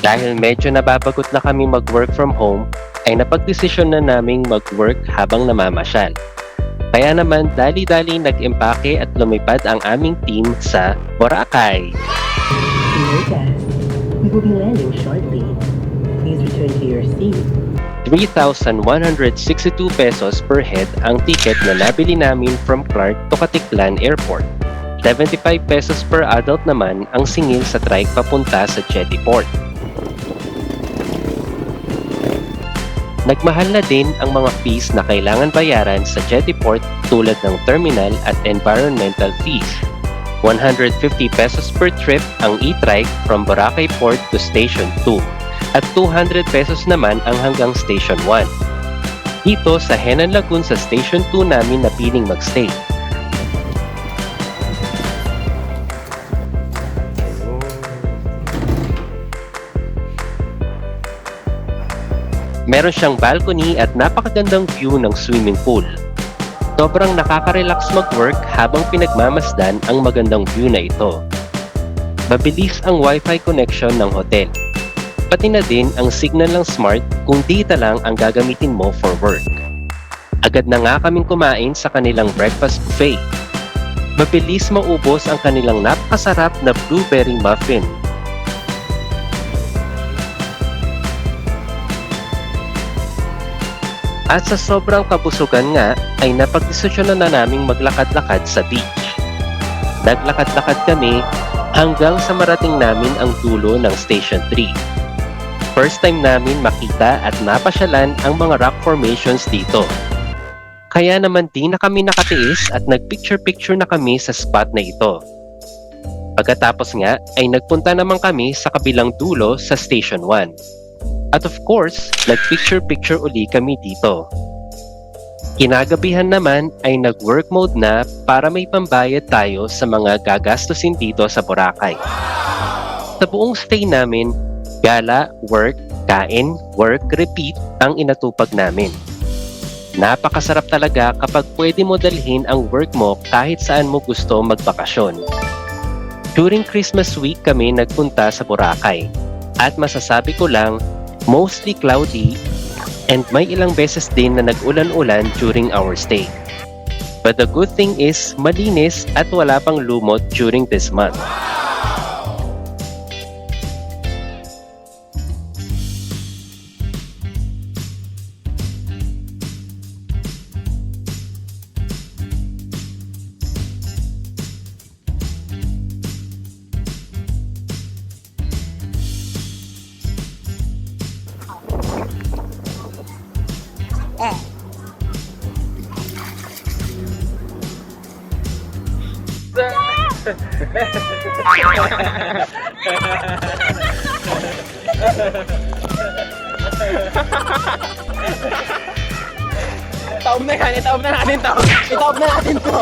Dahil medyo nababagot na kami mag-work from home, ay napagdesisyon na naming mag-work habang namamasyal. Kaya naman dali-dali nag-empake at lumipad ang aming team sa Boracay. Dear guests, we will be landing shortly. Please return to your seat. 3,162 pesos per head ang ticket na nabili namin from Clark to Caticlan Airport. 75 pesos per adult naman ang singil sa trike papunta sa Jetty Port. Nagmahal na din ang mga fees na kailangan bayaran sa Jetty Port tulad ng terminal at environmental fees. 150 pesos per trip ang e-trike from Boracay Port to Station 2 at 200 pesos naman ang hanggang Station 1. Dito sa Henan Lagoon sa Station 2 namin napiling magstay. Meron siyang balcony at napakagandang view ng swimming pool. Sobrang nakaka-relax mag-work habang pinagmamasdan ang magandang view na ito. Mabilis ang Wi-Fi connection ng hotel. Pati na din ang signal ng smart kung data lang ang gagamitin mo for work. Agad na nga kaming kumain sa kanilang breakfast buffet. Mabilis maubos ang kanilang napakasarap na blueberry muffin. At sa sobrang kabusugan nga ay napagdesisyonan na naming maglakad-lakad sa beach. Naglakad-lakad kami hanggang sa marating namin ang dulo ng Station 3. First time namin makita at napasyalan ang mga rock formations dito. Kaya naman di na kami nakatiis at nagpicture-picture na kami sa spot na ito. Pagkatapos nga ay nagpunta naman kami sa kabilang dulo sa Station 1. At of course, nag-picture-picture uli kami dito. Kinagabihan naman ay nag-work mode na para may pambayad tayo sa mga gagastusin dito sa Boracay. Sa buong stay namin, gala, work, kain, work, repeat ang inatupag namin. Napakasarap talaga kapag pwede mo dalhin ang work mo kahit saan mo gusto magbakasyon. During Christmas week kami nagpunta sa Boracay. At masasabi ko lang, mostly cloudy and may ilang beses din na nag-ulan-ulan during our stay. But the good thing is, malinis at wala pang lumot during this month. Itaob na yan, itaob na natin to. Itaob na natin to.